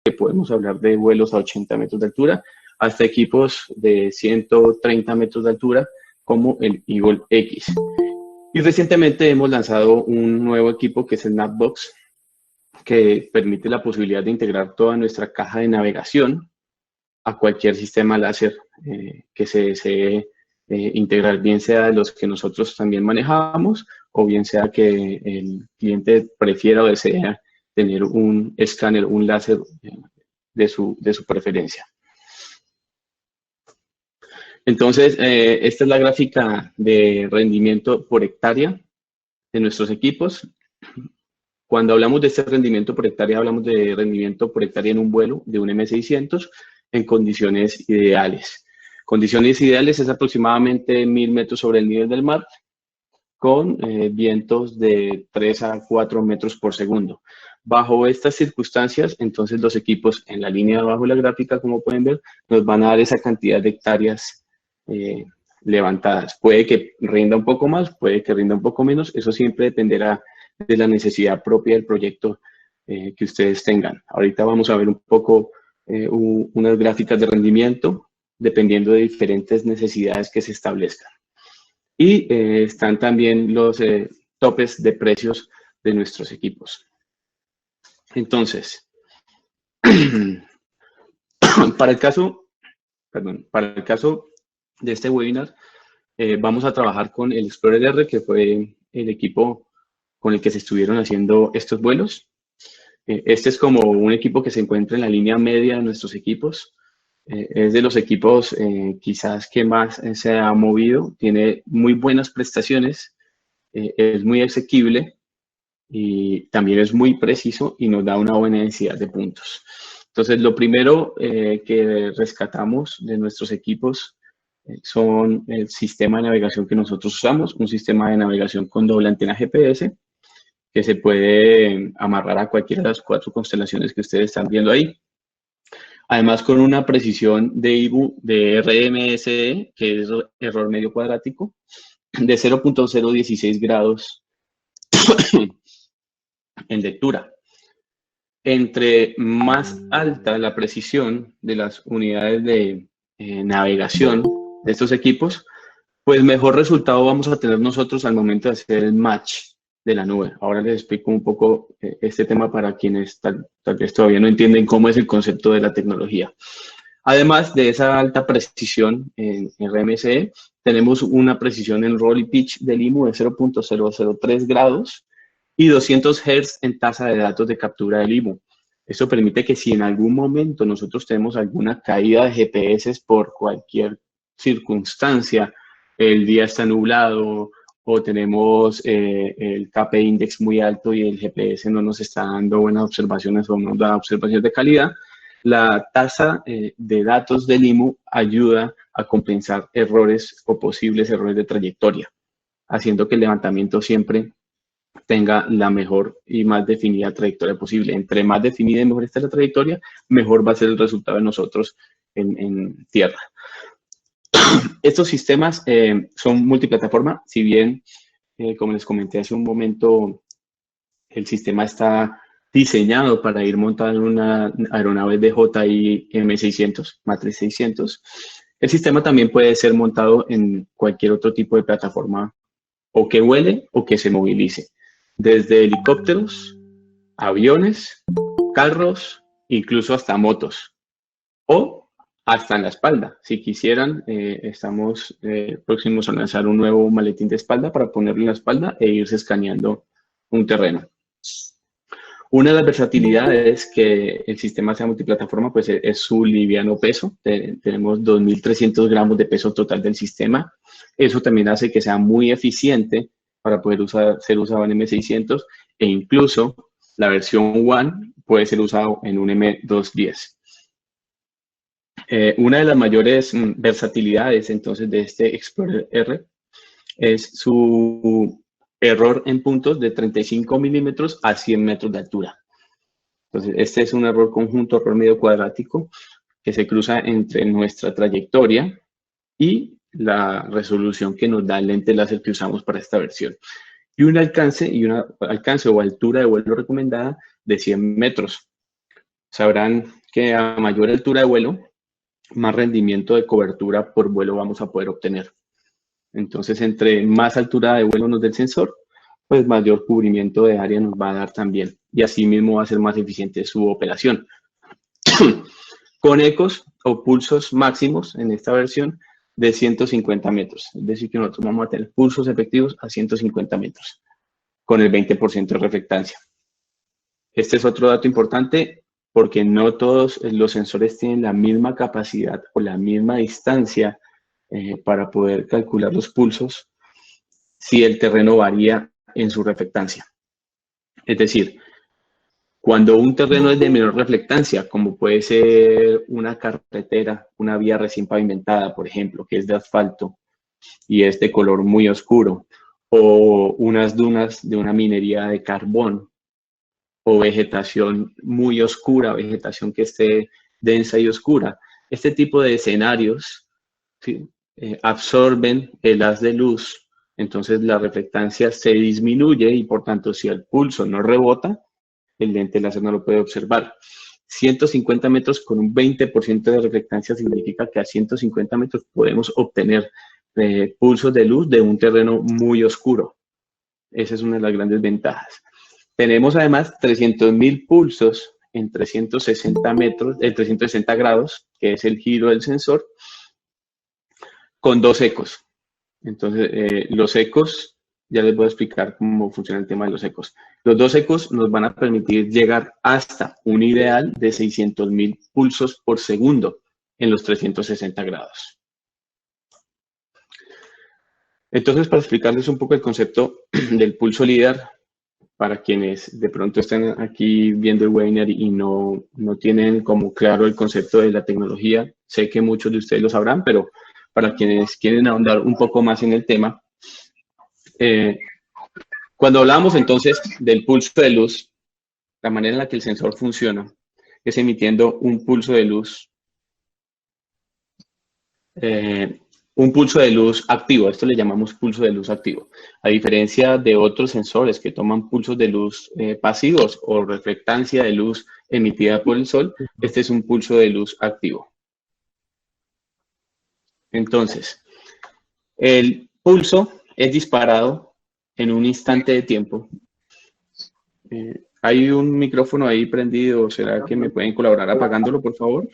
que podemos hablar de vuelos a 80 metros de altura, hasta equipos de 130 metros de altura, como el Eagle X. Y recientemente hemos lanzado un nuevo equipo que es el Navbox, que permite la posibilidad de integrar toda nuestra caja de navegación a cualquier sistema láser que se desee integrar, bien sea de los que nosotros también manejamos o bien sea que el cliente prefiera o desea tener un escáner, un láser de su preferencia. Entonces, esta es la gráfica de rendimiento por hectárea de nuestros equipos. Cuando hablamos de este rendimiento por hectárea, hablamos de rendimiento por hectárea en un vuelo de un M600 en condiciones ideales. Condiciones ideales es aproximadamente 1000 metros sobre el nivel del mar, con vientos de 3 a 4 metros por segundo. Bajo estas circunstancias, entonces los equipos en la línea de abajo de la gráfica, como pueden ver, nos van a dar esa cantidad de hectáreas levantadas. Puede que rinda un poco más, puede que rinda un poco menos, eso siempre dependerá de la necesidad propia del proyecto que ustedes tengan. Ahorita vamos a ver un poco unas gráficas de rendimiento dependiendo de diferentes necesidades que se establezcan. Y están también los topes de precios de nuestros equipos. Entonces, para el caso de este webinar, vamos a trabajar con el Explorer R, que fue el equipo con el que se estuvieron haciendo estos vuelos. Este es como un equipo que se encuentra en la línea media de nuestros equipos. Es de los equipos quizás que más se ha movido. Tiene muy buenas prestaciones, es muy asequible y también es muy preciso y nos da una buena densidad de puntos. Entonces, lo primero que rescatamos de nuestros equipos son el sistema de navegación que nosotros usamos, un sistema de navegación con doble antena GPS, que se puede amarrar a cualquiera de las 4 constelaciones que ustedes están viendo ahí. Además, con una precisión de IBU de RMSE, que es error medio cuadrático, de 0.016 grados en lectura. Entre más alta la precisión de las unidades de navegación de estos equipos, pues mejor resultado vamos a tener nosotros al momento de hacer el match de la nube. Ahora les explico un poco este tema para quienes tal vez todavía no entienden cómo es el concepto de la tecnología. Además de esa alta precisión en RMSE, tenemos una precisión en roll y pitch del IMU de 0.003 grados y 200 Hz en tasa de datos de captura del IMU. Esto permite que si en algún momento nosotros tenemos alguna caída de GPS por cualquier circunstancia, el día está nublado o tenemos el KP index muy alto y el GPS no nos está dando buenas observaciones o no nos da observaciones de calidad, la tasa de datos del IMU ayuda a compensar errores o posibles errores de trayectoria, haciendo que el levantamiento siempre tenga la mejor y más definida trayectoria posible. Entre más definida y mejor esté la trayectoria, mejor va a ser el resultado de nosotros en tierra. Estos sistemas son multiplataforma, si bien, como les comenté hace un momento, el sistema está diseñado para ir montado en una aeronave DJI M600, Matrix 600. El sistema también puede ser montado en cualquier otro tipo de plataforma o que vuele o que se movilice. Desde helicópteros, aviones, carros, incluso hasta motos o hasta en la espalda. Si quisieran, estamos próximos a lanzar un nuevo maletín de espalda para ponerlo en la espalda e irse escaneando un terreno. Una de las versatilidades que el sistema sea multiplataforma pues es su liviano peso. Tenemos 2.300 gramos de peso total del sistema. Eso también hace que sea muy eficiente para poder ser usado en M600 e incluso la versión One puede ser usado en un M210. Una de las mayores versatilidades entonces de este Explorer R es su error en puntos de 35 milímetros a 100 metros de altura. Entonces, este es un error conjunto, error medio cuadrático, que se cruza entre nuestra trayectoria y la resolución que nos da el lente láser que usamos para esta versión. Y un alcance o altura de vuelo recomendada de 100 metros. sabrán que a mayor altura de vuelo, más rendimiento de cobertura por vuelo vamos a poder obtener. Entonces, entre más altura de vuelo nos dé el sensor, pues mayor cubrimiento de área nos va a dar también. Y así mismo va a ser más eficiente su operación. Con ecos o pulsos máximos en esta versión de 150 metros. Es decir, que nosotros vamos a tener pulsos efectivos a 150 metros con el 20% de reflectancia. Este es otro dato importante porque no todos los sensores tienen la misma capacidad o la misma distancia para poder calcular los pulsos si el terreno varía en su reflectancia. Es decir, cuando un terreno es de menor reflectancia, como puede ser una carretera, una vía recién pavimentada, por ejemplo, que es de asfalto y es de color muy oscuro, o unas dunas de una minería de carbón, o vegetación muy oscura, vegetación que esté densa y oscura. Este tipo de escenarios, ¿sí? Absorben el haz de luz, entonces la reflectancia se disminuye y por tanto si el pulso no rebota, el lente láser no lo puede observar. 150 metros con un 20% de reflectancia significa que a 150 metros podemos obtener pulsos de luz de un terreno muy oscuro. Esa es una de las grandes ventajas. Tenemos además 300.000 pulsos en 360 metros, 360 grados, que es el giro del sensor, con 2 ecos. Entonces, los ecos, ya les voy a explicar cómo funciona el tema de los ecos. Los 2 ecos nos van a permitir llegar hasta un ideal de 600.000 pulsos por segundo en los 360 grados. Entonces, para explicarles un poco el concepto del pulso LIDAR, para quienes de pronto están aquí viendo el webinar y no tienen como claro el concepto de la tecnología, sé que muchos de ustedes lo sabrán, pero para quienes quieren ahondar un poco más en el tema, cuando hablamos entonces del pulso de luz, la manera en la que el sensor funciona es emitiendo un pulso de luz activo. Esto le llamamos pulso de luz activo. A diferencia de otros sensores que toman pulsos de luz pasivos o reflectancia de luz emitida por el sol, este es un pulso de luz activo. Entonces, el pulso es disparado en un instante de tiempo. ¿Hay un micrófono ahí prendido? ¿Será que me pueden colaborar apagándolo, por favor?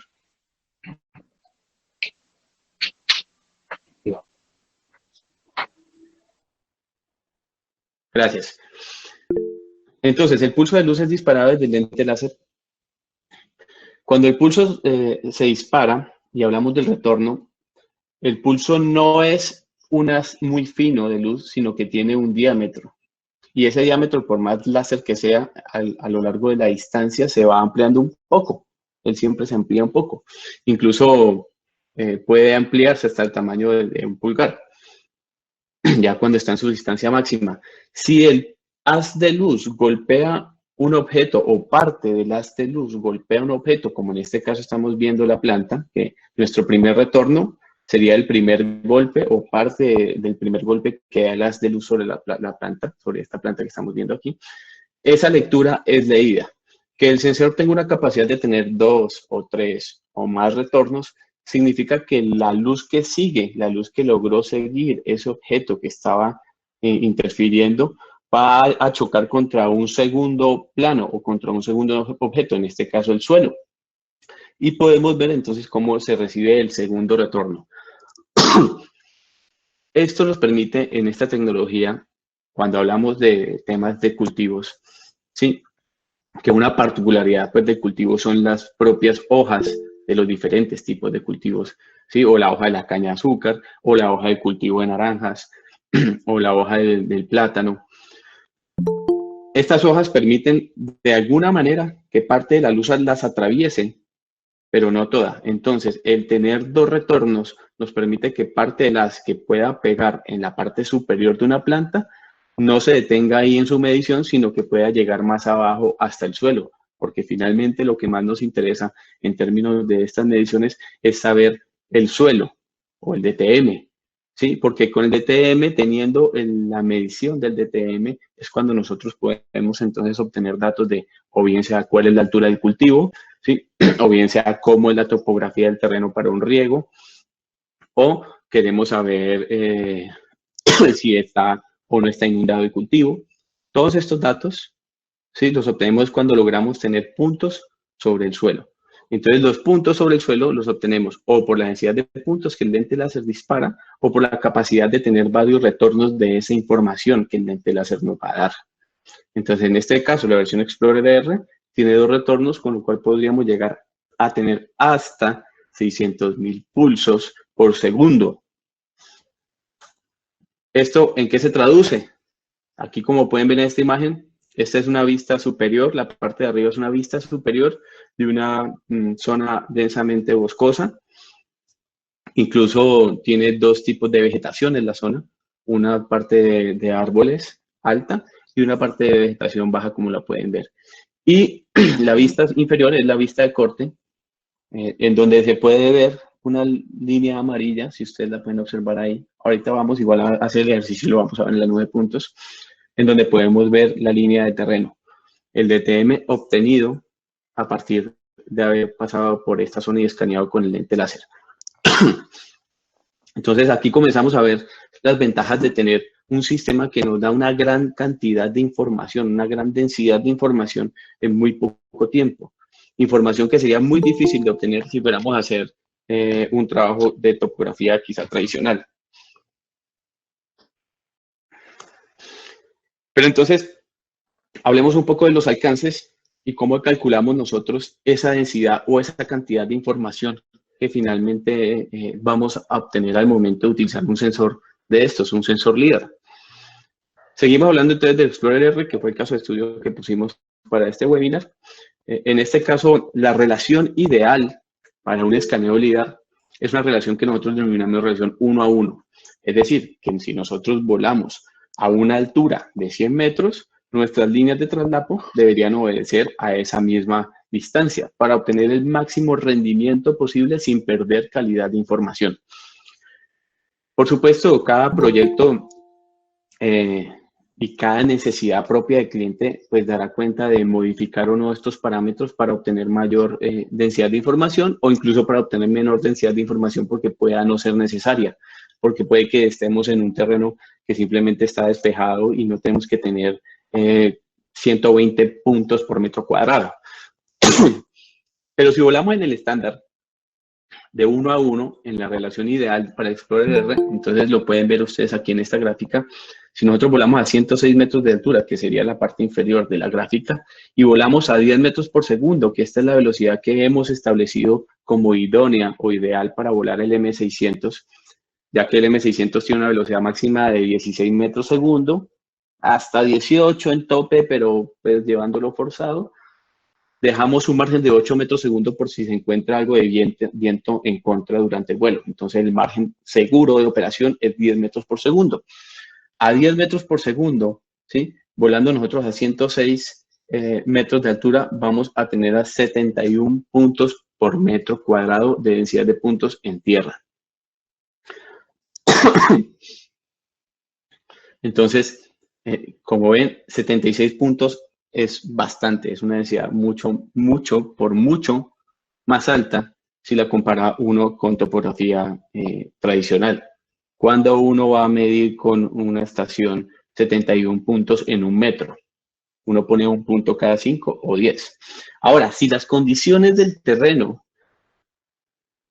Gracias. Entonces, el pulso de luz es disparado desde el lente láser. Cuando el pulso se dispara, y hablamos del retorno, el pulso no es un haz muy fino de luz, sino que tiene un diámetro. Y ese diámetro, por más láser que sea, a lo largo de la distancia se va ampliando un poco. Él siempre se amplía un poco. Incluso puede ampliarse hasta el tamaño de un pulgar, ya cuando está en su distancia máxima. Si el haz de luz golpea un objeto o parte del haz de luz golpea un objeto, como en este caso estamos viendo la planta, que nuestro primer retorno sería el primer golpe o parte del primer golpe que da el haz de luz sobre la planta, sobre esta planta que estamos viendo aquí. Esa lectura es leída. Que el sensor tenga una capacidad de tener 2 o 3 o más retornos significa que la luz que sigue, la luz que logró seguir ese objeto que estaba interfiriendo, va a chocar contra un segundo plano o contra un segundo objeto, en este caso el suelo. Y podemos ver entonces cómo se recibe el segundo retorno. Esto nos permite en esta tecnología, cuando hablamos de temas de cultivos, ¿sí? Que una particularidad pues, del cultivo son las propias hojas de los diferentes tipos de cultivos, ¿sí? O la hoja de la caña de azúcar, o la hoja de cultivo de naranjas, o la hoja del plátano. Estas hojas permiten de alguna manera que parte de la luz las atraviese, pero no toda. Entonces, el tener 2 retornos nos permite que parte de las que pueda pegar en la parte superior de una planta no se detenga ahí en su medición, sino que pueda llegar más abajo hasta el suelo, porque finalmente lo que más nos interesa en términos de estas mediciones es saber el suelo o el DTM, ¿sí? Porque con el DTM, teniendo la medición del DTM, es cuando nosotros podemos entonces obtener datos de, o bien sea cuál es la altura del cultivo, ¿sí? O bien sea cómo es la topografía del terreno para un riego, o queremos saber si está o no está inundado el cultivo. Todos estos datos, ¿sí? Los obtenemos cuando logramos tener puntos sobre el suelo. Entonces, los puntos sobre el suelo los obtenemos o por la densidad de puntos que el lente láser dispara o por la capacidad de tener varios retornos de esa información que el lente láser nos va a dar. Entonces, en este caso, la versión Explorer R tiene dos retornos, con lo cual podríamos llegar a tener hasta 600.000 pulsos por segundo. ¿Esto en qué se traduce? Aquí, como pueden ver en esta imagen, esta es una vista superior, la parte de arriba es una vista superior de una zona densamente boscosa. Incluso tiene dos tipos de vegetación en la zona, una parte de árboles alta y una parte de vegetación baja, como la pueden ver. Y la vista inferior es la vista de corte, en donde se puede ver una línea amarilla, si ustedes la pueden observar ahí. Ahorita vamos igual a hacer el ejercicio y lo vamos a ver en las 9 puntos, en donde podemos ver la línea de terreno. El DTM obtenido a partir de haber pasado por esta zona y escaneado con el lente láser. Entonces aquí comenzamos a ver las ventajas de tener un sistema que nos da una gran cantidad de información, una gran densidad de información en muy poco tiempo. Información que sería muy difícil de obtener si fuéramos a hacer un trabajo de topografía quizá tradicional. Pero entonces, hablemos un poco de los alcances y cómo calculamos nosotros esa densidad o esa cantidad de información que finalmente vamos a obtener al momento de utilizar un sensor de estos, un sensor LIDAR. Seguimos hablando entonces del Explorer R, que fue el caso de estudio que pusimos para este webinar. En este caso, la relación ideal para un escaneo LIDAR es una relación que nosotros denominamos relación 1 a 1. Es decir, que si nosotros volamos a una altura de 100 metros, nuestras líneas de traslapo deberían obedecer a esa misma distancia para obtener el máximo rendimiento posible sin perder calidad de información. Por supuesto, cada proyecto y cada necesidad propia del cliente pues dará cuenta de modificar uno de estos parámetros para obtener mayor densidad de información o incluso para obtener menor densidad de información porque pueda no ser necesaria, porque puede que estemos en un terreno que simplemente está despejado y no tenemos que tener 120 puntos por metro cuadrado. Pero si volamos en el estándar de 1 a 1 en la relación ideal para Explorer R, entonces lo pueden ver ustedes aquí en esta gráfica. Si nosotros volamos a 106 metros de altura, que sería la parte inferior de la gráfica, y volamos a 10 metros por segundo, que esta es la velocidad que hemos establecido como idónea o ideal para volar el M600, ya que el M600 tiene una velocidad máxima de 16 metros segundo, hasta 18 en tope, pero pues llevándolo forzado. Dejamos un margen de 8 metros segundo por si se encuentra algo de viento en contra durante el vuelo. Entonces el margen seguro de operación es 10 metros por segundo. A 10 metros por segundo, ¿sí? Volando nosotros a 106 metros de altura, vamos a tener a 71 puntos por metro cuadrado de densidad de puntos en tierra. Entonces, como ven, 76 puntos es bastante, es una densidad mucho más alta si la compara uno con topografía tradicional. Cuando uno va a medir con una estación 71 puntos en un metro, uno pone un punto cada 5 o 10. Ahora, si las condiciones del terreno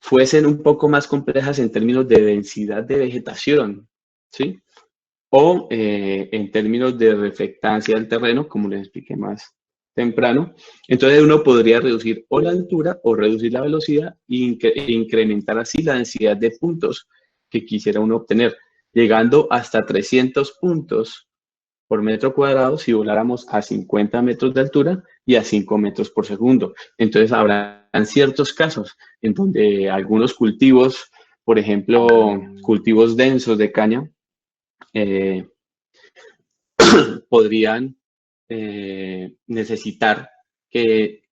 fuesen un poco más complejas en términos de densidad de vegetación, ¿sí? O en términos de reflectancia del terreno, como les expliqué más temprano, entonces uno podría reducir o la altura o reducir la velocidad e incrementar así la densidad de puntos que quisiera uno obtener, llegando hasta 300 puntos por metro cuadrado si voláramos a 50 metros de altura y a 5 metros por segundo. Entonces habrán ciertos casos en donde algunos cultivos, por ejemplo, cultivos densos de caña, podrían necesitar que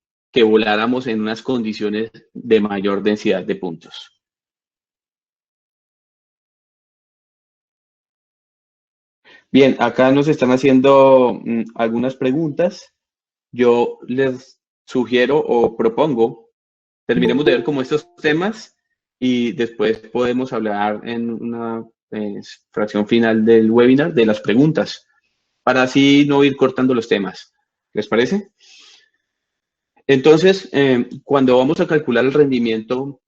voláramos en unas condiciones de mayor densidad de puntos. Bien, acá nos están haciendo algunas preguntas. Yo les sugiero o propongo, terminemos de ver como estos temas y después podemos hablar en una fracción final del webinar de las preguntas, para así no ir cortando los temas. ¿Les parece? Entonces, cuando vamos a calcular el rendimiento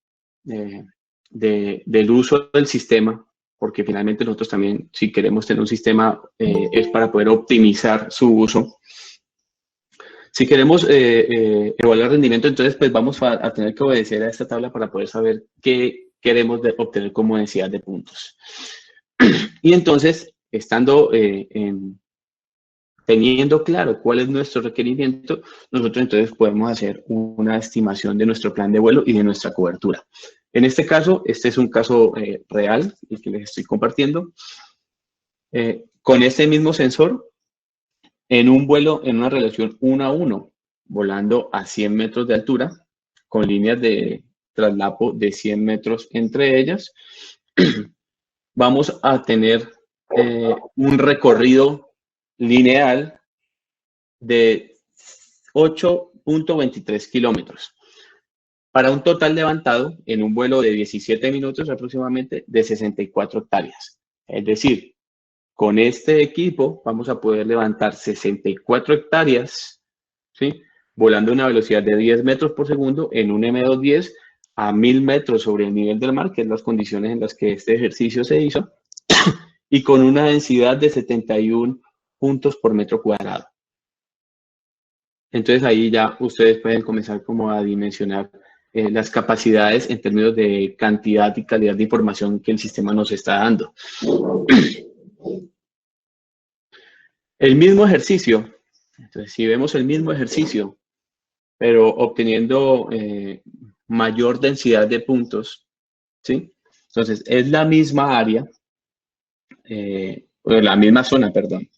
del uso del sistema, porque finalmente nosotros también, si queremos tener un sistema, es para poder optimizar su uso. Si queremos evaluar el rendimiento, entonces pues vamos a tener que obedecer a esta tabla para poder saber qué queremos obtener como densidad de puntos. Y entonces, estando teniendo claro cuál es nuestro requerimiento, nosotros entonces podemos hacer una estimación de nuestro plan de vuelo y de nuestra cobertura. En este caso, este es un caso real, el que les estoy compartiendo. Con este mismo sensor, en un vuelo en una relación 1 a 1, volando a 100 metros de altura, con líneas de traslapo de 100 metros entre ellas, vamos a tener un recorrido lineal de 8.23 kilómetros, para un total levantado en un vuelo de 17 minutos aproximadamente de 64 hectáreas. Es decir, con este equipo vamos a poder levantar 64 hectáreas, ¿sí?, volando a una velocidad de 10 metros por segundo en un M210 a 1000 metros sobre el nivel del mar, que es las condiciones en las que este ejercicio se hizo, y con una densidad de 71 puntos por metro cuadrado. Entonces ahí ya ustedes pueden comenzar como a dimensionar las capacidades en términos de cantidad y calidad de información que el sistema nos está dando. El mismo ejercicio, entonces si vemos el mismo ejercicio, pero obteniendo mayor densidad de puntos, ¿sí? Entonces es la misma área, o la misma zona, perdón.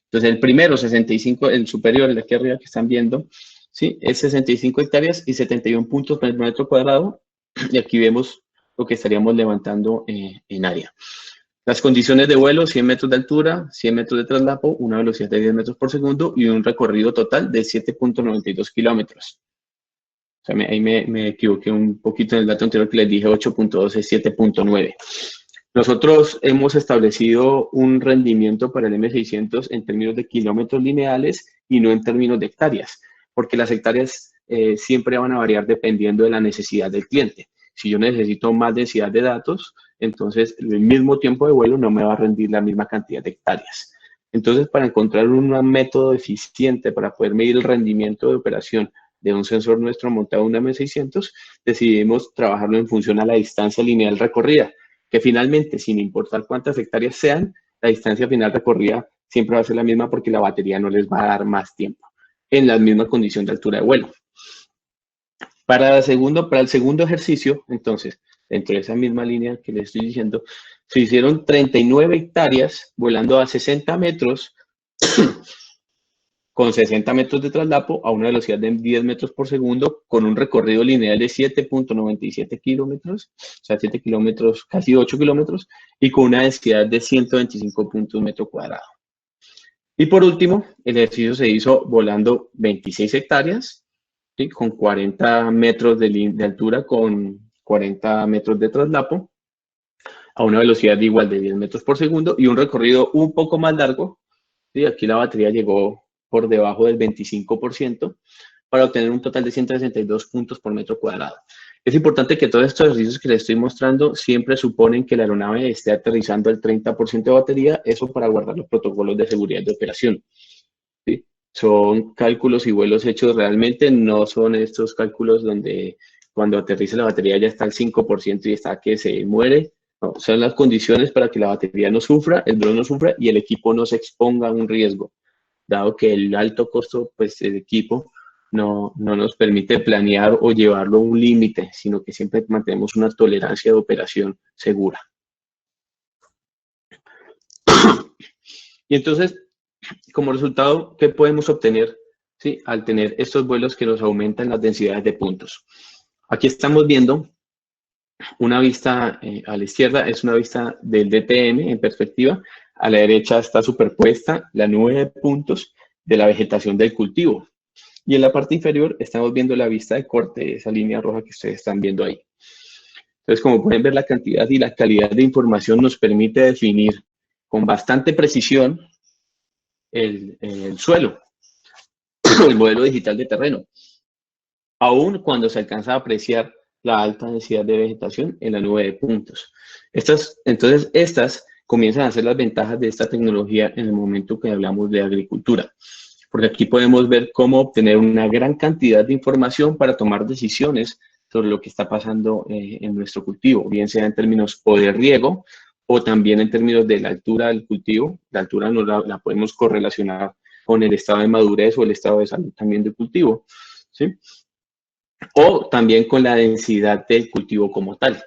Entonces el primero, 65, el superior, el de aquí arriba que están viendo, ¿sí?, es 65 hectáreas y 71 puntos por metro cuadrado, y aquí vemos lo que estaríamos levantando en área. Las condiciones de vuelo: 100 metros de altura, 100 metros de traslapo, una velocidad de 10 metros por segundo y un recorrido total de 7.92 kilómetros. O sea, ahí me equivoqué un poquito en el dato anterior que les dije 8.12, 7.9. Nosotros hemos establecido un rendimiento para el M600 en términos de kilómetros lineales y no en términos de hectáreas, porque las hectáreas siempre van a variar dependiendo de la necesidad del cliente. Si yo necesito más densidad de datos, entonces el mismo tiempo de vuelo no me va a rendir la misma cantidad de hectáreas. Entonces, para encontrar un método eficiente para poder medir el rendimiento de operación de un sensor nuestro montado en un M600, decidimos trabajarlo en función a la distancia lineal recorrida, que finalmente, sin importar cuántas hectáreas sean, la distancia final recorrida siempre va a ser la misma porque la batería no les va a dar más tiempo en la misma condición de altura de vuelo. Para el segundo ejercicio, entonces, dentro de esa misma línea que les estoy diciendo, se hicieron 39 hectáreas volando a 60 metros con 60 metros de traslapo a una velocidad de 10 metros por segundo, con un recorrido lineal de 7.97 kilómetros, o sea, 7 kilómetros, casi 8 kilómetros, y con una densidad de 125 puntos metro cuadrado. Y por último, el ejercicio se hizo volando 26 hectáreas, ¿sí?, con 40 metros de altura, con 40 metros de traslapo, a una velocidad igual de 10 metros por segundo y un recorrido un poco más largo. ¿Sí? Aquí la batería llegó por debajo del 25% para obtener un total de 162 puntos por metro cuadrado. Es importante que todos estos ejercicios que les estoy mostrando siempre suponen que la aeronave esté aterrizando al 30% de batería, eso para guardar los protocolos de seguridad de operación. ¿Sí? Son cálculos y vuelos hechos realmente, no son estos cálculos donde cuando aterriza la batería ya está al 5% y está que se muere. No, son las condiciones para que la batería no sufra, el dron no sufra y el equipo no se exponga a un riesgo, dado que el alto costo pues, del equipo no nos permite planear o llevarlo a un límite, sino que siempre mantenemos una tolerancia de operación segura. Y entonces, como resultado, ¿qué podemos obtener, ¿sí?, al tener estos vuelos que nos aumentan las densidades de puntos? Aquí estamos viendo una vista a la izquierda, es una vista del DTM en perspectiva. A la derecha está superpuesta la nube de puntos de la vegetación del cultivo. Y en la parte inferior estamos viendo la vista de corte, esa línea roja que ustedes están viendo ahí. Entonces, como pueden ver, la cantidad y la calidad de información nos permite definir con bastante precisión el suelo, el modelo digital de terreno, aun cuando se alcanza a apreciar la alta densidad de vegetación en la nube de puntos. Entonces, estas comienzan a ser las ventajas de esta tecnología en el momento que hablamos de agricultura, porque aquí podemos ver cómo obtener una gran cantidad de información para tomar decisiones sobre lo que está pasando en nuestro cultivo, bien sea en términos o de riego o también en términos de la altura del cultivo. La altura no la podemos correlacionar con el estado de madurez o el estado de salud también del cultivo, ¿sí? O también con la densidad del cultivo como tal,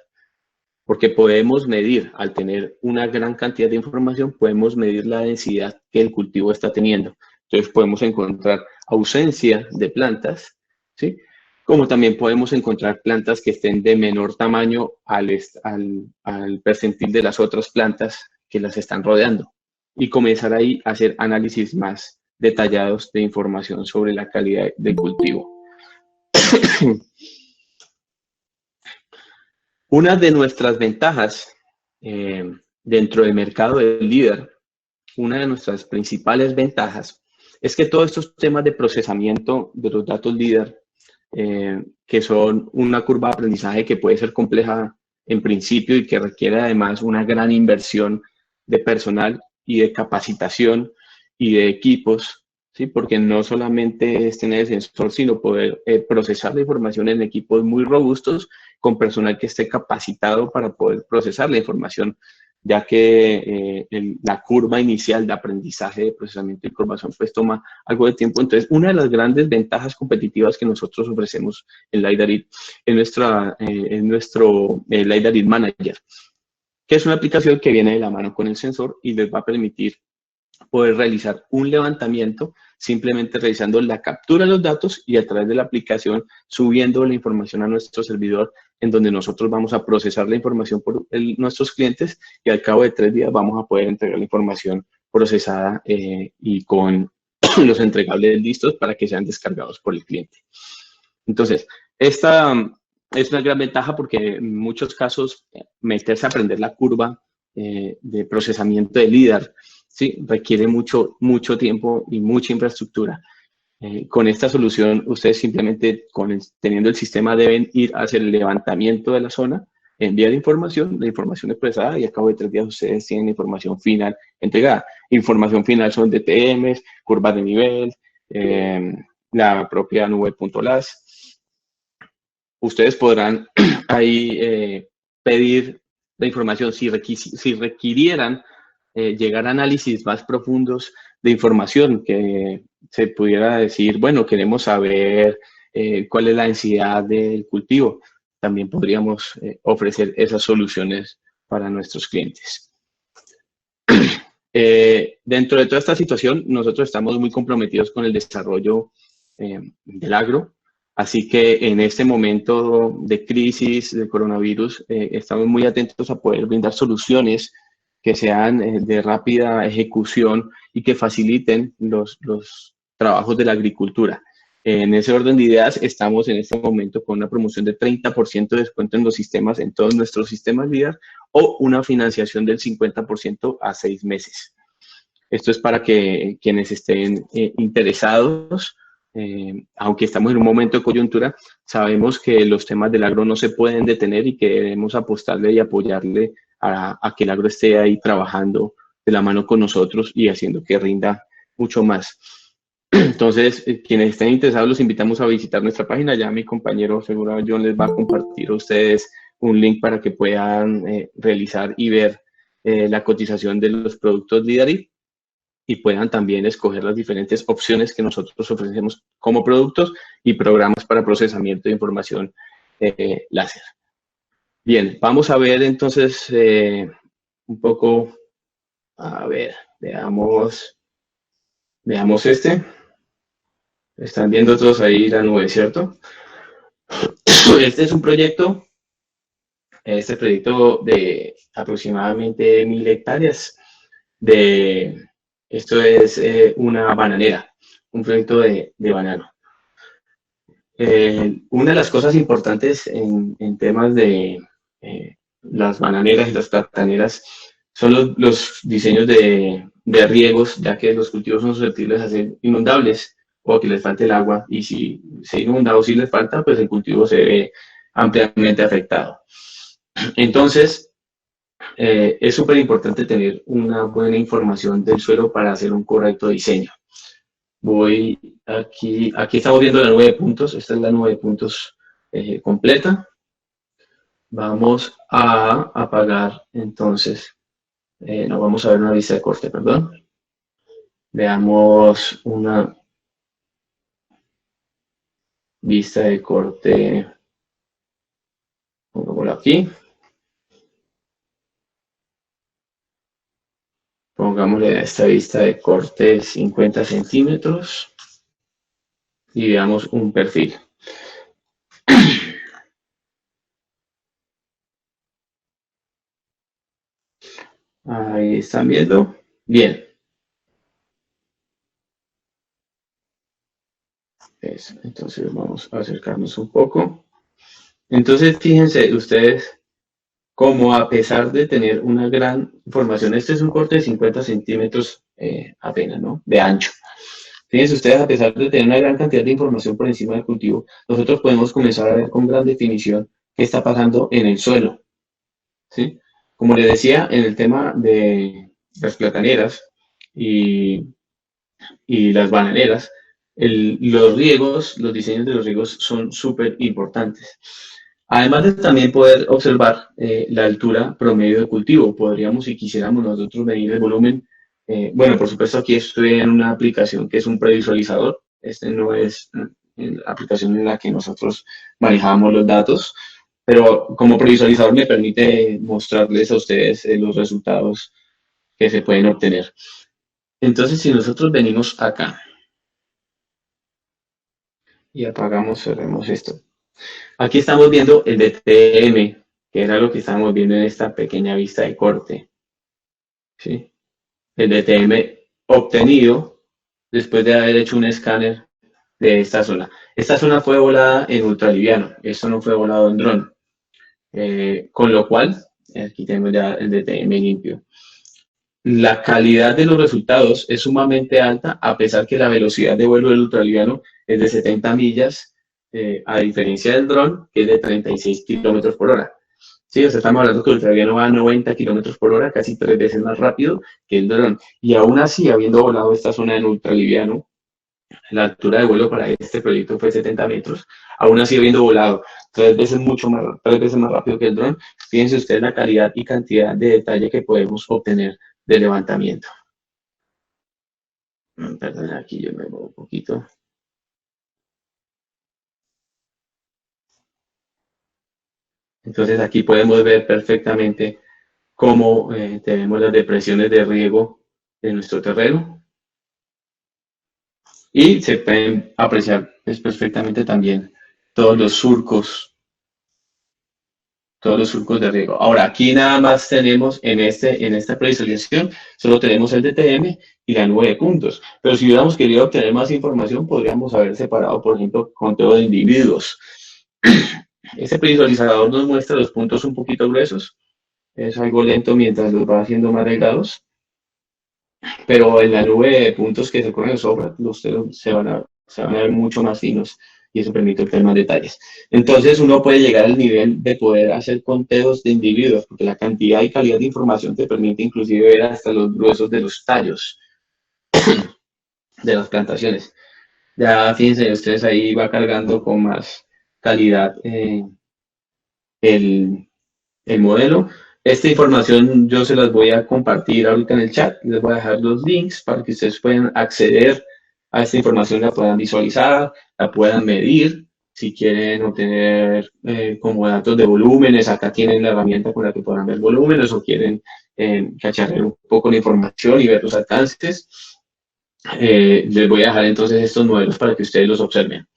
porque podemos medir, al tener una gran cantidad de información, podemos medir la densidad que el cultivo está teniendo. Entonces podemos encontrar ausencia de plantas, ¿sí? Como también podemos encontrar plantas que estén de menor tamaño al percentil de las otras plantas que las están rodeando. Y comenzar ahí a hacer análisis más detallados de información sobre la calidad del cultivo. Una de nuestras ventajas dentro del mercado del líder, una de nuestras principales ventajas, es que todos estos temas de procesamiento de los datos líder, que son una curva de aprendizaje que puede ser compleja en principio y que requiere además una gran inversión de personal y de capacitación y de equipos, ¿sí? Porque no solamente es tener el sensor, sino poder procesar la información en equipos muy robustos con personal que esté capacitado para poder procesar la información, ya que la curva inicial de aprendizaje, de procesamiento de información, pues toma algo de tiempo. Entonces, una de las grandes ventajas competitivas que nosotros ofrecemos en LiDAR es nuestro LiDAR Manager, que es una aplicación que viene de la mano con el sensor y les va a permitir poder realizar un levantamiento simplemente realizando la captura de los datos y a través de la aplicación subiendo la información a nuestro servidor, en donde nosotros vamos a procesar la información por nuestros clientes y al cabo de 3 días vamos a poder entregar la información procesada y con los entregables listos para que sean descargados por el cliente. Entonces, esta es una gran ventaja porque en muchos casos meterse a aprender la curva de procesamiento de LiDAR, ¿sí? Requiere mucho tiempo y mucha infraestructura. Con esta solución, ustedes simplemente, teniendo el sistema, deben ir a hacer el levantamiento de la zona, enviar información, la información expresada y a cabo de 3 días ustedes tienen información final entregada. Información final son DTMs, curvas de nivel, la propia nube.las. Ustedes podrán ahí pedir la información si requirieran llegar a análisis más profundos de información, que se pudiera decir, bueno, queremos saber cuál es la densidad del cultivo. También podríamos ofrecer esas soluciones para nuestros clientes. Dentro de toda esta situación, nosotros estamos muy comprometidos con el desarrollo del agro. Así que en este momento de crisis del coronavirus, estamos muy atentos a poder brindar soluciones que sean de rápida ejecución y que faciliten los trabajos de la agricultura. En ese orden de ideas, estamos en este momento con una promoción de 30% de descuento en los sistemas, en todos nuestros sistemas LiDAR, o una financiación del 50% a 6 meses. Esto es para que quienes estén interesados, aunque estamos en un momento de coyuntura, sabemos que los temas del agro no se pueden detener y que debemos apostarle y apoyarle a que el agro esté ahí trabajando de la mano con nosotros y haciendo que rinda mucho más. Entonces, quienes estén interesados, los invitamos a visitar nuestra página. Ya mi compañero, seguro John, les va a compartir a ustedes un link para que puedan realizar y ver la cotización de los productos LiDAR y puedan también escoger las diferentes opciones que nosotros ofrecemos como productos y programas para procesamiento de información láser. Bien, vamos a ver entonces un poco, a ver, veamos este. Están viendo todos ahí la nube, ¿cierto? Este es un proyecto, de aproximadamente 1000 hectáreas. esto es una bananera, un proyecto de banano. Una de las cosas importantes en temas de las bananeras y las plataneras son los diseños de riegos, ya que los cultivos son susceptibles a ser inundables o que les falte el agua, y si se inunda o si les falta, pues el cultivo se ve ampliamente afectado. Entonces, es súper importante tener una buena información del suelo para hacer un correcto diseño. Voy aquí estamos viendo la nube de puntos, esta es la nube de puntos completa. Vamos a apagar entonces, no, vamos a ver una vista de corte, perdón. Veamos una vista de corte, pongámoslo aquí. Pongámosle a esta vista de corte 50 centímetros y veamos un perfil. Ahí están viendo. Bien. Entonces vamos a acercarnos un poco. Entonces fíjense ustedes cómo, a pesar de tener una gran información, este es un corte de 50 centímetros apenas, ¿no? De ancho. Fíjense ustedes, a pesar de tener una gran cantidad de información por encima del cultivo, nosotros podemos comenzar a ver con gran definición qué está pasando en el suelo, ¿sí? Como les decía, en el tema de las plataneras y las bananeras, los riegos, los diseños de los riegos son súper importantes. Además de también poder observar la altura promedio de cultivo, podríamos, si quisiéramos nosotros, medir el volumen. Bueno, por supuesto, aquí estoy en una aplicación que es un previsualizador. Este no es la aplicación en la que nosotros manejamos los datos, pero como previsualizador me permite mostrarles a ustedes los resultados que se pueden obtener. Entonces, si nosotros venimos acá y apagamos, cerremos esto. Aquí estamos viendo el DTM, que era lo que estábamos viendo en esta pequeña vista de corte, ¿sí? El DTM obtenido después de haber hecho un escáner de esta zona. Esta zona fue volada en ultraliviano, esto no fue volado en dron. Con lo cual, aquí tenemos ya el DTM limpio. La calidad de los resultados es sumamente alta, a pesar que la velocidad de vuelo del ultraliviano es de 70 millas, a diferencia del dron, que es de 36 kilómetros por hora. Sí, o sea, estamos hablando que el ultraliviano va a 90 kilómetros por hora, casi 3 veces más rápido que el dron. Y aún así, habiendo volado esta zona en ultraliviano, la altura de vuelo para este proyecto fue 70 metros, aún así habiendo volado 3 veces más rápido que el dron. Fíjense ustedes la calidad y cantidad de detalle que podemos obtener de levantamiento. Perdón, aquí yo me muevo un poquito. Entonces aquí podemos ver perfectamente cómo tenemos las depresiones de riego de nuestro terreno. Y se pueden apreciar perfectamente también todos los surcos de riego. Ahora, aquí nada más tenemos en esta previsualización, solo tenemos el DTM y la nube de puntos. Pero si hubiéramos querido obtener más información, podríamos haber separado, por ejemplo, conteo de individuos. Este previsualizador nos muestra los puntos un poquito gruesos. Es algo lento mientras los va haciendo más delgados. Pero en la nube de puntos que se corren en software, ustedes se van a ver mucho más finos, y eso permite obtener más detalles. Entonces uno puede llegar al nivel de poder hacer conteos de individuos, porque la cantidad y calidad de información te permite inclusive ver hasta los gruesos de los tallos de las plantaciones. Ya fíjense ustedes, ahí va cargando con más calidad el modelo. Esta información yo se las voy a compartir ahorita en el chat. Les voy a dejar los links para que ustedes puedan acceder a esta información, la puedan visualizar, la puedan medir. Si quieren obtener como datos de volúmenes, acá tienen la herramienta con la que podrán ver volúmenes, o quieren cacharrear un poco la información y ver los alcances. Les voy a dejar entonces estos modelos para que ustedes los observen.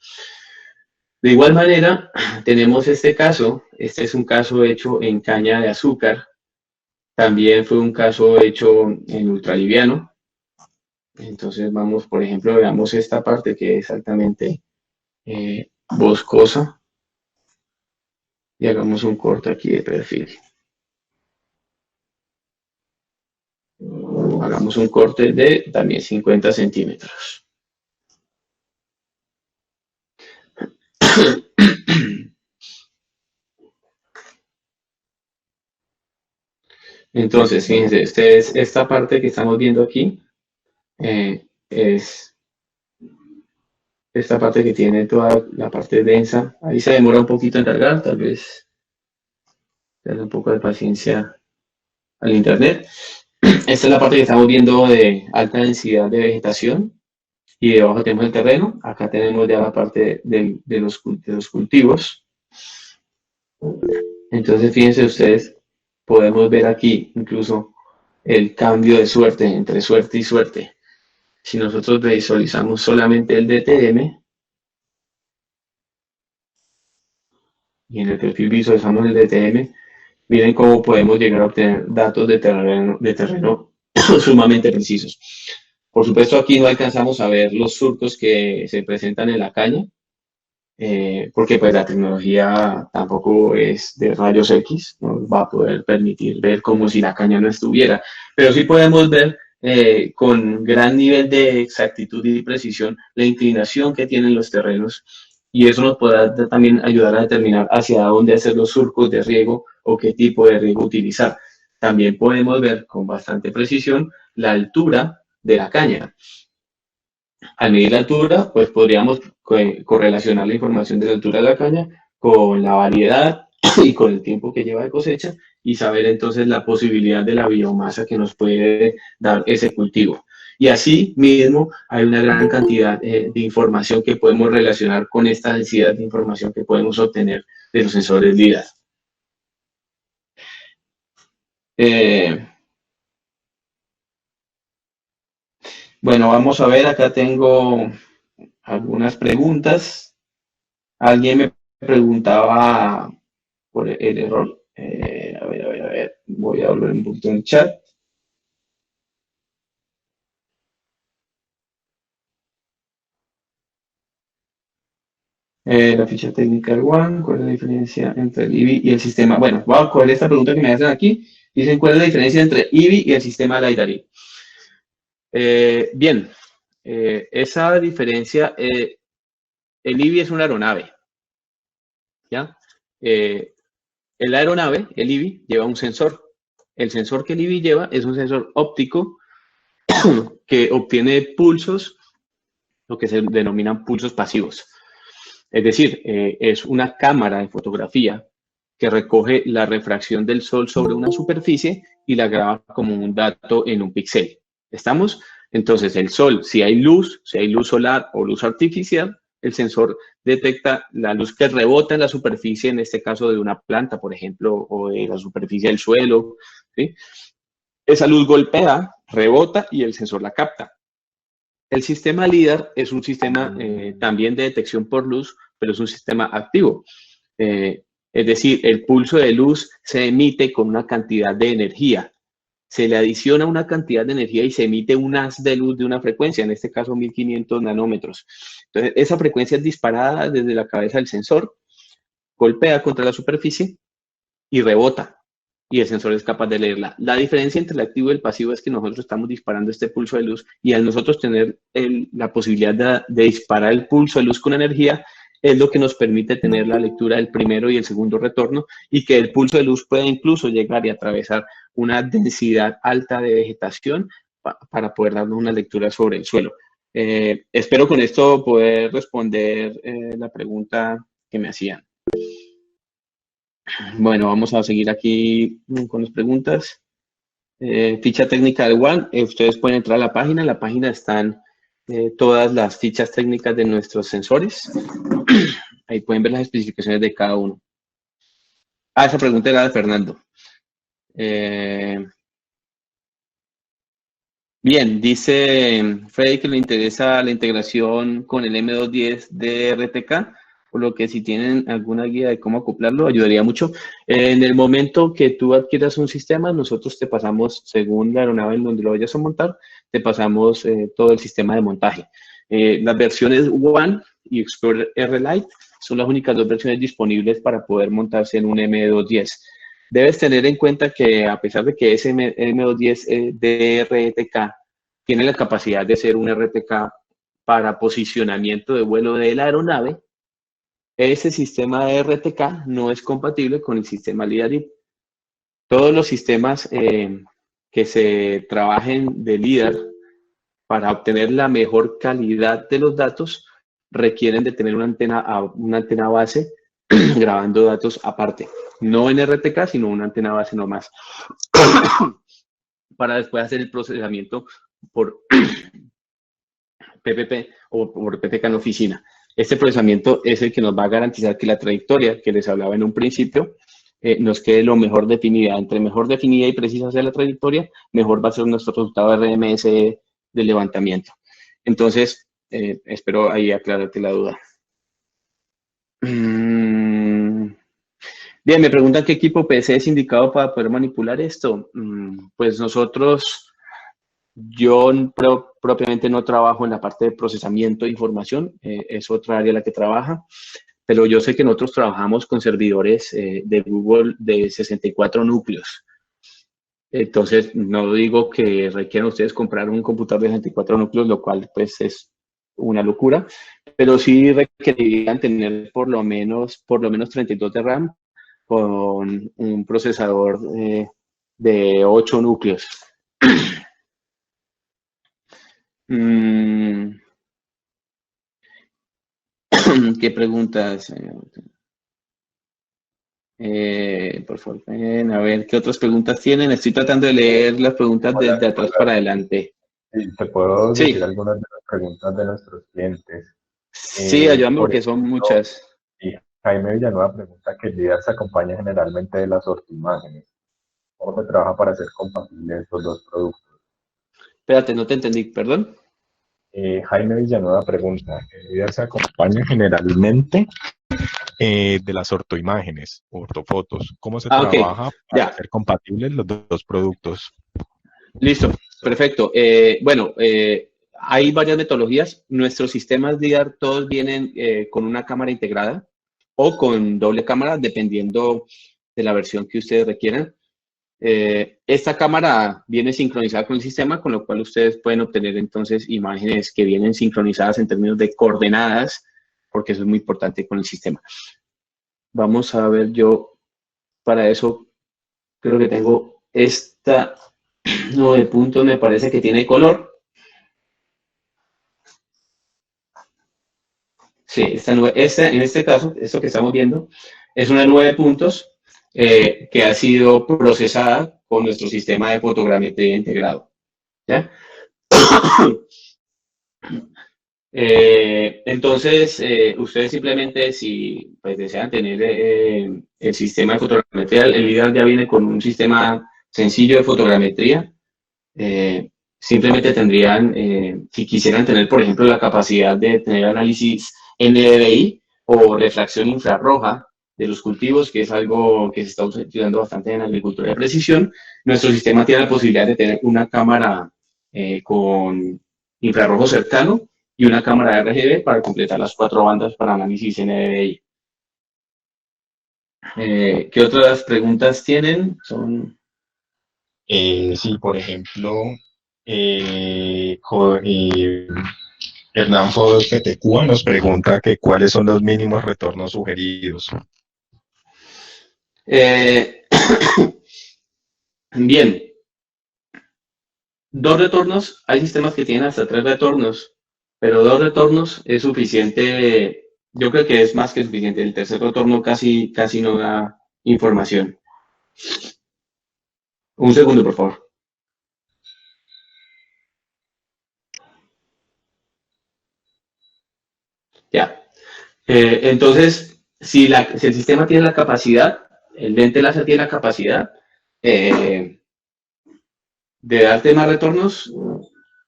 De igual manera, tenemos este caso. Este es un caso hecho en caña de azúcar. También fue un caso hecho en ultraliviano. Entonces vamos, por ejemplo, veamos esta parte que es altamente boscosa y hagamos un corte aquí de perfil. Hagamos un corte de también 50 centímetros. Entonces, fíjense, esta parte que estamos viendo aquí es esta parte que tiene toda la parte densa. Ahí se demora un poquito en cargar, tal vez darle un poco de paciencia al internet. Esta es la parte que estamos viendo de alta densidad de vegetación y debajo tenemos el terreno. Acá tenemos ya la parte de los cultivos. Entonces, fíjense ustedes, podemos ver aquí incluso el cambio de suerte entre suerte y suerte. Si nosotros visualizamos solamente el DTM y en el perfil visualizamos el DTM, miren cómo podemos llegar a obtener datos de terreno sumamente precisos. Por supuesto, aquí no alcanzamos a ver los surcos que se presentan en la caña, porque pues la tecnología tampoco es de rayos X, no nos va a poder permitir ver como si la caña no estuviera, pero sí podemos ver con gran nivel de exactitud y precisión la inclinación que tienen los terrenos y eso nos podrá también ayudar a determinar hacia dónde hacer los surcos de riego o qué tipo de riego utilizar. También podemos ver con bastante precisión la altura de la caña. Al medir la altura, pues podríamos correlacionar la información de la altura de la caña con la variedad y con el tiempo que lleva de cosecha y saber entonces la posibilidad de la biomasa que nos puede dar ese cultivo. Y así mismo hay una gran cantidad de información que podemos relacionar con esta densidad de información que podemos obtener de los sensores LIDAR. Eh, bueno, vamos a ver, acá tengo algunas preguntas. Alguien me preguntaba por el error. A ver, voy a volver un poquito en el chat. La ficha técnica del One, ¿cuál es la diferencia entre el IBI y el sistema? Bueno, voy a coger esta pregunta que me hacen aquí. Dicen, ¿cuál es la diferencia entre IBI y el sistema LiDAR? Bien, esa diferencia, el IBI es una aeronave, ¿ya? El aeronave, el IBI, lleva un sensor. El sensor que el IBI lleva es un sensor óptico que obtiene pulsos, lo que se denominan pulsos pasivos. Es decir, es una cámara de fotografía que recoge la refracción del sol sobre una superficie y la graba como un dato en un píxel. ¿Estamos? Entonces, el sol, si hay luz solar o luz artificial, el sensor detecta la luz que rebota en la superficie, en este caso de una planta, por ejemplo, o de la superficie del suelo. ¿Sí? Esa luz golpea, rebota y el sensor la capta. El sistema LIDAR es un sistema también de detección por luz, pero es un sistema activo. Es decir, el pulso de luz se emite con una cantidad de energía. Se le adiciona una cantidad de energía y se emite un haz de luz de una frecuencia, en este caso 1500 nanómetros. Entonces, esa frecuencia es disparada desde la cabeza del sensor, golpea contra la superficie y rebota y el sensor es capaz de leerla. La diferencia entre el activo y el pasivo es que nosotros estamos disparando este pulso de luz y al nosotros tener la posibilidad de disparar el pulso de luz con energía, es lo que nos permite tener la lectura del primero y el segundo retorno y que el pulso de luz pueda incluso llegar y atravesar una densidad alta de vegetación para poder darnos una lectura sobre el suelo. Espero con esto poder responder la pregunta que me hacían. Bueno, vamos a seguir aquí con las preguntas. Ficha técnica del One. Ustedes pueden entrar a la página. En la página están todas las fichas técnicas de nuestros sensores. Ahí pueden ver las especificaciones de cada uno. Ah, esa pregunta era de Fernando. Bien, dice Freddy que le interesa la integración con el M210 de RTK. por lo que si tienen alguna guía de cómo acoplarlo, ayudaría mucho. En el momento que tú adquieras un sistema, nosotros te pasamos, según la aeronave en donde lo vayas a montar, te pasamos todo el sistema de montaje. Las versiones One y Explorer R Lite son las únicas dos versiones disponibles para poder montarse en un M210. Debes tener en cuenta que a pesar de que ese M210 de RTK tiene la capacidad de ser un RTK para posicionamiento de vuelo de la aeronave, ese sistema de RTK no es compatible con el sistema LIDAR. Todos los sistemas que se trabajen de LIDAR para obtener la mejor calidad de los datos requieren de tener una antena base grabando datos aparte. No en RTK, sino una antena base nomás. Para después hacer el procesamiento por PPP o por PPK en oficina. Este procesamiento es el que nos va a garantizar que la trayectoria que les hablaba en un principio nos quede lo mejor definida. Entre mejor definida y precisa sea la trayectoria, mejor va a ser nuestro resultado de RMS de levantamiento. Entonces, espero ahí aclararte la duda. Bien, me preguntan qué equipo PC es indicado para poder manipular esto. Pues nosotros, yo propiamente no trabajo en la parte de procesamiento de información, es otra área la que trabaja, pero yo sé que nosotros trabajamos con servidores de Google de 64 núcleos. Entonces, no digo que requieran ustedes comprar un computador de 64 núcleos, lo cual pues es una locura, pero sí requerirían tener por lo menos 32 de RAM con un procesador de 8 núcleos. ¿Qué preguntas? Por favor, a ver, ¿qué otras preguntas tienen? Estoy tratando de leer las preguntas desde atrás para adelante. Sí, te puedo decir algunas de las preguntas de nuestros clientes. Sí, ayúdame porque son muchas. Y Jaime Villanueva pregunta que el LIDAR se acompaña generalmente de las ortoimágenes. ¿Cómo se trabaja para hacer compatibles estos dos productos? Espérate, no te entendí, perdón. Jaime Villanueva pregunta, ¿el LIDAR se acompaña generalmente de las ortoimágenes, ortofotos? ¿Cómo se trabaja para hacer compatibles los dos productos? Listo, perfecto. Bueno, hay varias metodologías. Nuestros sistemas LIDAR todos vienen con una cámara integrada o con doble cámara, dependiendo de la versión que ustedes requieran. Esta cámara viene sincronizada con el sistema, con lo cual ustedes pueden obtener entonces imágenes que vienen sincronizadas en términos de coordenadas, porque eso es muy importante con el sistema. Vamos a ver, yo para eso creo que tengo esta 9 puntos, me parece que tiene color. Sí, en este caso, esto que estamos viendo, es una 9 puntos que ha sido procesada con nuestro sistema de fotogrametría integrado. ¿Ya? Entonces, ustedes simplemente, si pues, desean tener el sistema de fotogrametría, el LIDAR ya viene con un sistema sencillo de fotogrametría. Simplemente tendrían, si quisieran tener, por ejemplo, la capacidad de tener análisis NDVI o refracción infrarroja de los cultivos, que es algo que se está utilizando bastante en la agricultura de precisión, nuestro sistema tiene la posibilidad de tener una cámara con infrarrojo cercano y una cámara de RGB para completar las 4 bandas para análisis NDVI. ¿Qué otras preguntas tienen? Sí, por ejemplo, Hernán Fodos Petecúa nos pregunta que cuáles son los mínimos retornos sugeridos. Bien. 2 retornos, hay sistemas que tienen hasta 3 retornos, pero 2 retornos es suficiente, yo creo que es más que suficiente. El tercer retorno casi no da información. Un segundo, por favor. Ya. Entonces, si el sistema tiene la capacidad, el lente láser tiene la capacidad de darte más retornos,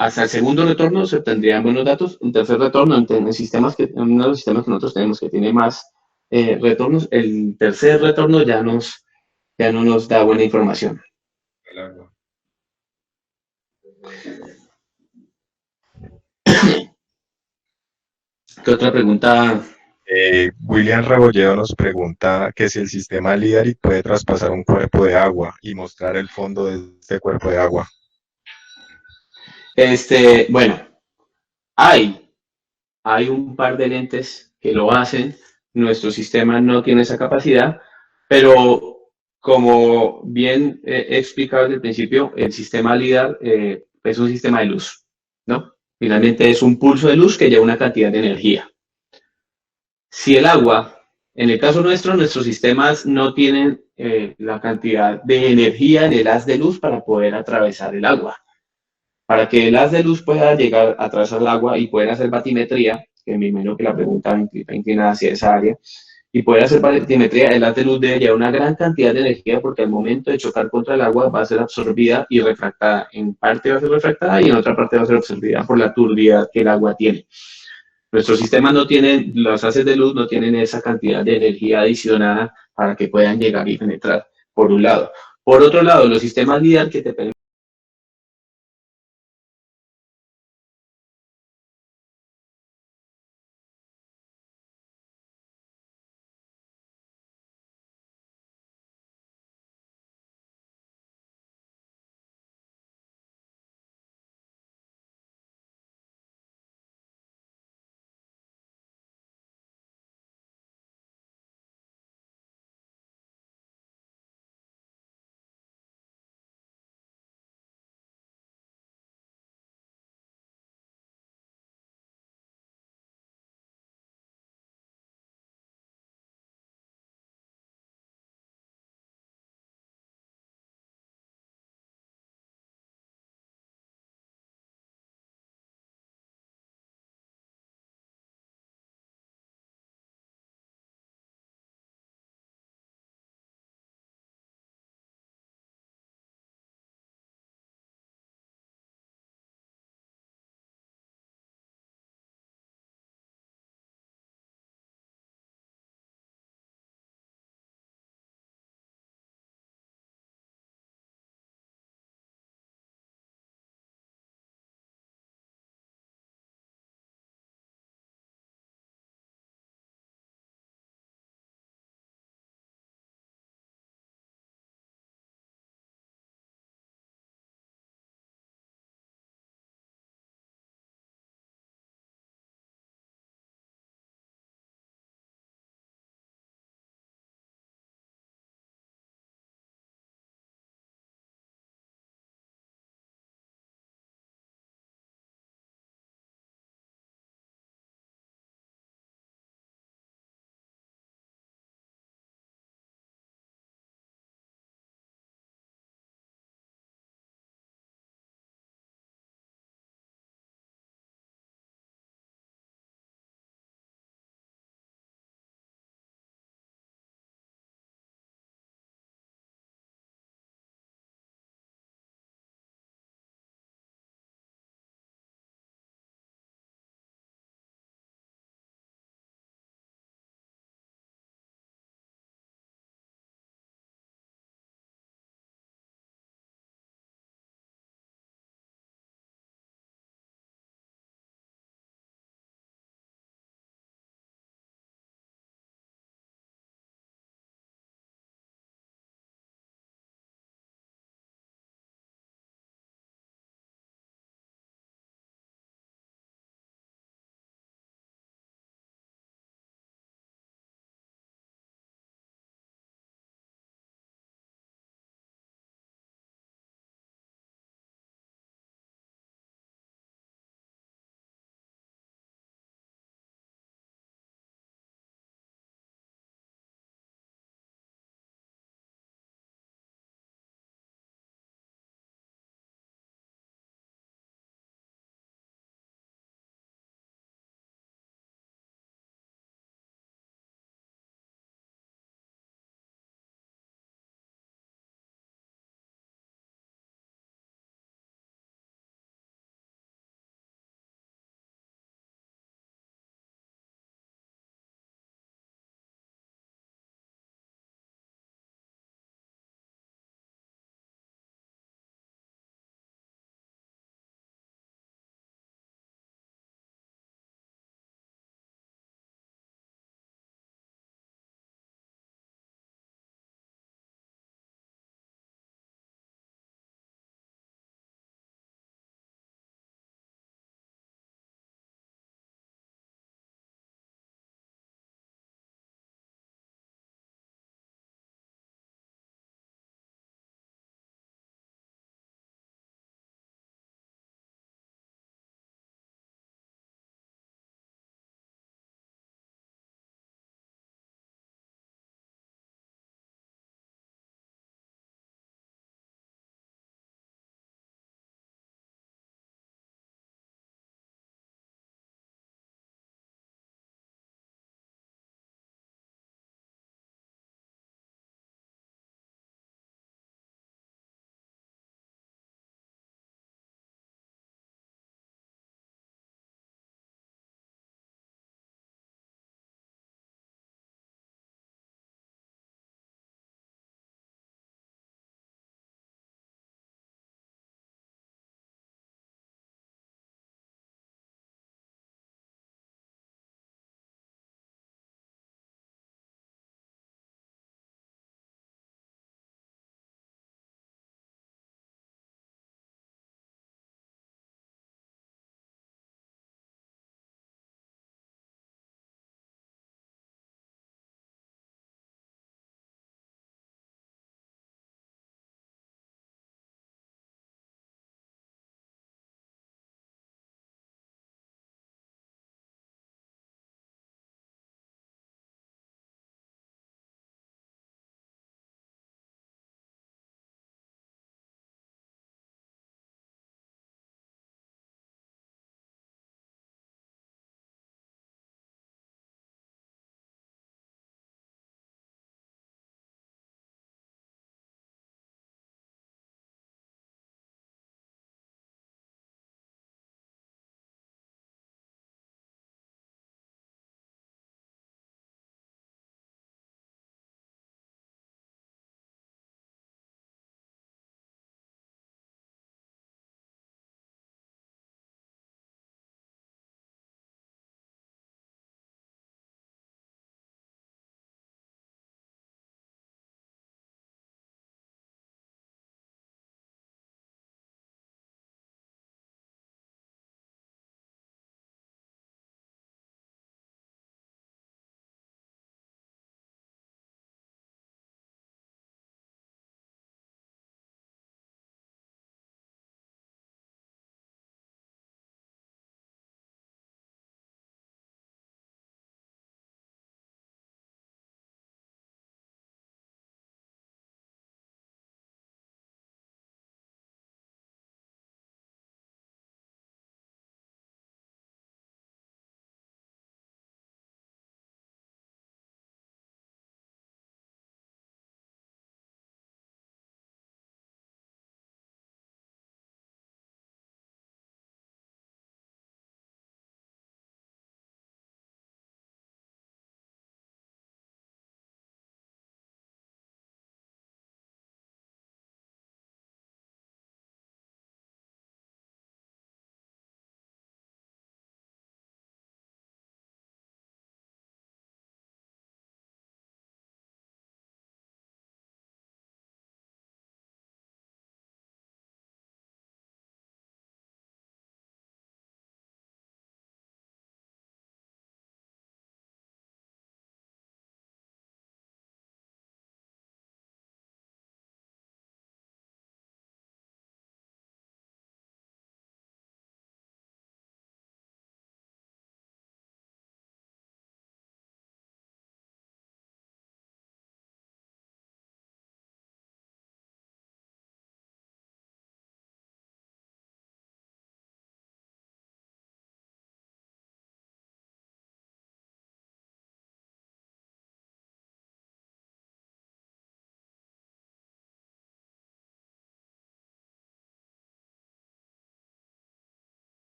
hasta el segundo retorno se obtendrían buenos datos. Un tercer retorno en uno de los sistemas que nosotros tenemos que tiene más retornos, el tercer retorno ya no nos da buena información. ¿Qué otra pregunta? William Rebolledo nos pregunta que si el sistema LIDAR puede traspasar un cuerpo de agua y mostrar el fondo de este cuerpo de agua. Bueno, hay un par de lentes que lo hacen. Nuestro sistema no tiene esa capacidad, pero como bien he explicado desde el principio, el sistema LIDAR es un sistema de luz, ¿no? Finalmente es un pulso de luz que lleva una cantidad de energía. Si el agua, en el caso nuestro, nuestros sistemas no tienen la cantidad de energía en el haz de luz para poder atravesar el agua. Para que el haz de luz pueda llegar a atravesar el agua y poder hacer batimetría, que me imagino que la pregunta va inclinada hacia esa área, y poder hacer batimetría, el haz de luz debe llevar una gran cantidad de energía porque al momento de chocar contra el agua va a ser absorbida y refractada. En parte va a ser refractada y en otra parte va a ser absorbida por la turbidez que el agua tiene. Nuestros sistemas no tienen, los haces de luz no tienen esa cantidad de energía adicionada para que puedan llegar y penetrar, por un lado. Por otro lado, los sistemas LIDAR que te permiten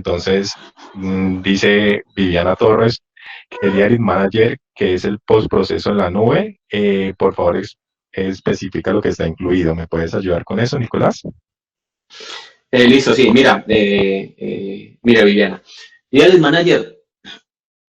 Entonces, dice Viviana Torres, que el Diary Manager, que es el postproceso en la nube, por favor, especifica lo que está incluido. ¿Me puedes ayudar con eso, Nicolás? Listo, sí, mira, mira, Viviana. Diary Manager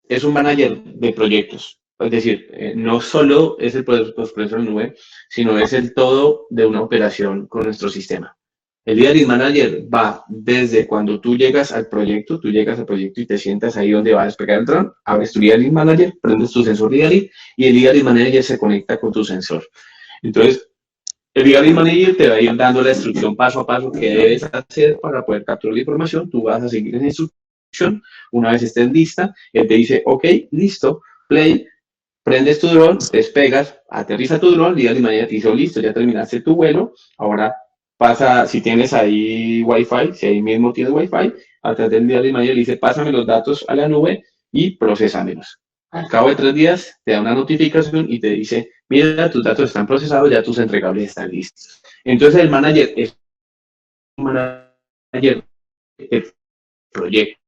es un manager de proyectos. Es decir, no solo es el proceso en nube, sino es el todo de una operación con nuestro sistema. El Diary Manager va desde cuando tú llegas al proyecto y te sientas ahí donde va a despegar el dron, abres tu Diary Manager, prendes tu sensor Diary y el Diary Manager se conecta con tu sensor. Entonces, el Diary Manager te va a ir dando la instrucción paso a paso que debes hacer para poder capturar la información. Tú vas a seguir esa instrucción. Una vez estés lista, él te dice, ok, listo, play, prendes tu dron, despegas, aterriza tu dron, y de manera te dice, listo, ya terminaste tu vuelo, ahora pasa, si tienes ahí Wi-Fi, si ahí mismo tienes Wi-Fi, a través del día de mañana le dice, pásame los datos a la nube y procesámelos. Al cabo de 3 días te da una notificación y te dice, mira, tus datos están procesados, ya tus entregables están listos. Entonces el manager es un manager de proyecto.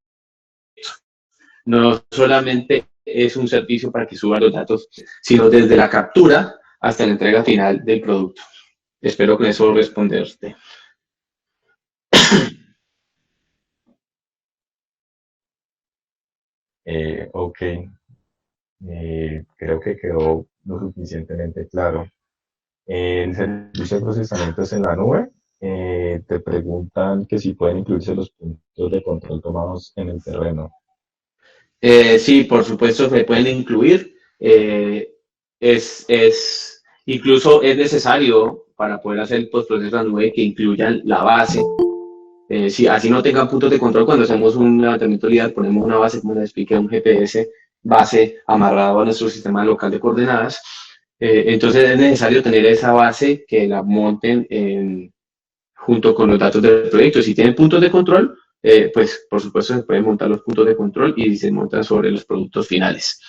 No solamente es un servicio para que suba los datos, sino desde la captura hasta la entrega final del producto. Espero con eso responderte. Ok, creo que quedó lo suficientemente claro. El servicio de procesamiento es en la nube. Te preguntan que si pueden incluirse los puntos de control tomados en el terreno. Sí, por supuesto, se pueden incluir. Incluso es necesario para poder hacer el postproceso a nube que incluyan la base. Si así no tengan puntos de control, cuando hacemos un levantamiento LIDAR, ponemos una base, como les expliqué, un GPS base amarrado a nuestro sistema local de coordenadas. Entonces es necesario tener esa base que la monten junto con los datos del proyecto. Si tienen puntos de control, pues por supuesto se pueden montar los puntos de control y se montan sobre los productos finales.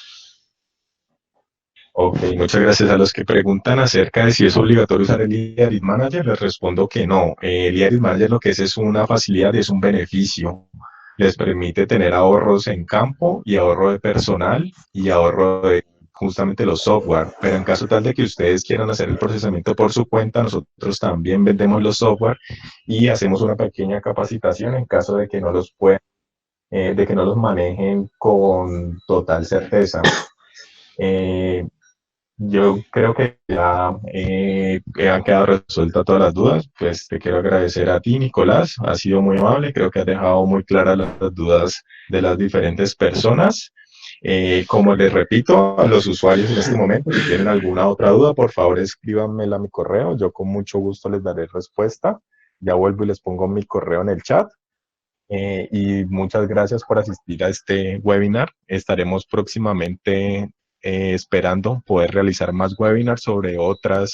Ok, muchas gracias. A los que preguntan acerca de si es obligatorio usar el Diary Manager, les respondo que no. El Diary Manager lo que es una facilidad, es un beneficio. Les permite tener ahorros en campo y ahorro de personal y ahorro de justamente los software. Pero en caso tal de que ustedes quieran hacer el procesamiento por su cuenta, nosotros también vendemos los software y hacemos una pequeña capacitación en caso de que no los puedan, de que no los manejen con total certeza. Yo creo que ya han quedado resueltas todas las dudas. Pues te quiero agradecer a ti, Nicolás. Has sido muy amable. Creo que has dejado muy claras las dudas de las diferentes personas. Como les repito a los usuarios en este momento, si tienen alguna otra duda, por favor escríbanmela a mi correo. Yo con mucho gusto les daré respuesta. Ya vuelvo y les pongo mi correo en el chat. Y muchas gracias por asistir a este webinar. Estaremos próximamente esperando poder realizar más webinars sobre otro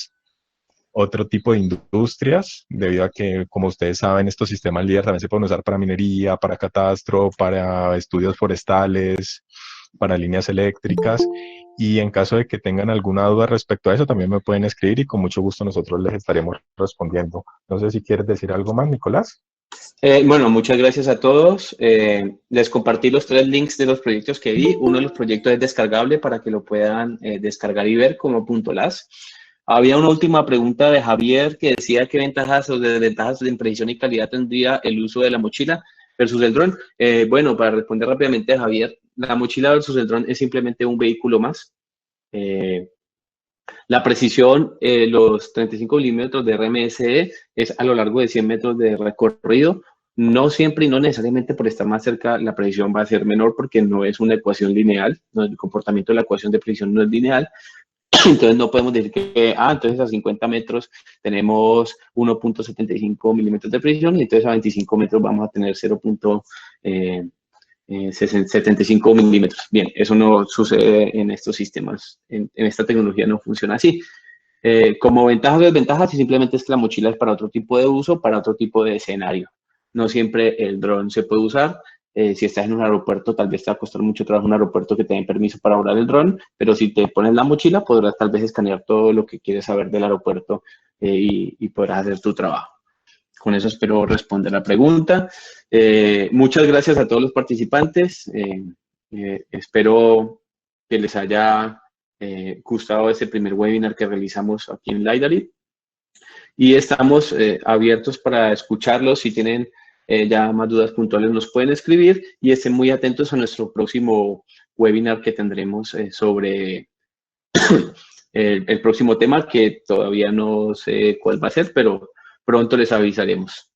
tipo de industrias, debido a que, como ustedes saben, estos sistemas LIDAR también se pueden usar para minería, para catastro, para estudios forestales, para líneas eléctricas. Y en caso de que tengan alguna duda respecto a eso, también me pueden escribir y con mucho gusto nosotros les estaremos respondiendo. No sé si quieres decir algo más, Nicolás. Bueno, muchas gracias a todos. Les compartí los 3 links de los proyectos que vi. Uno de los proyectos es descargable para que lo puedan descargar y ver como .las. Había una última pregunta de Javier que decía qué ventajas o desventajas de imprecisión y calidad tendría el uso de la mochila versus el dron. Bueno, para responder rápidamente a Javier, la mochila versus el dron es simplemente un vehículo más. La precisión, los 35 milímetros de RMSE es a lo largo de 100 metros de recorrido. No siempre y no necesariamente por estar más cerca la precisión va a ser menor porque no es una ecuación lineal, no, el comportamiento de la ecuación de precisión no es lineal. Entonces no podemos decir que, entonces a 50 metros tenemos 1.75 milímetros de precisión y entonces a 25 metros vamos a tener 0.75 milímetros. Bien, eso no sucede en estos sistemas, en esta tecnología no funciona así. Como ventajas o desventajas, simplemente es que la mochila es para otro tipo de uso, para otro tipo de escenario. No siempre el dron se puede usar. Si estás en un aeropuerto, tal vez te va a costar mucho trabajo un aeropuerto que te den permiso para volar el dron, pero si te pones la mochila, podrás tal vez escanear todo lo que quieres saber del aeropuerto y podrás hacer tu trabajo. con eso espero responder la pregunta. Muchas gracias a todos los participantes. Espero que les haya gustado este primer webinar que realizamos aquí en Lidarit. Y estamos abiertos para escucharlos. Si tienen ya más dudas puntuales, nos pueden escribir y estén muy atentos a nuestro próximo webinar que tendremos sobre el próximo tema, que todavía no sé cuál va a ser, pero pronto les avisaremos.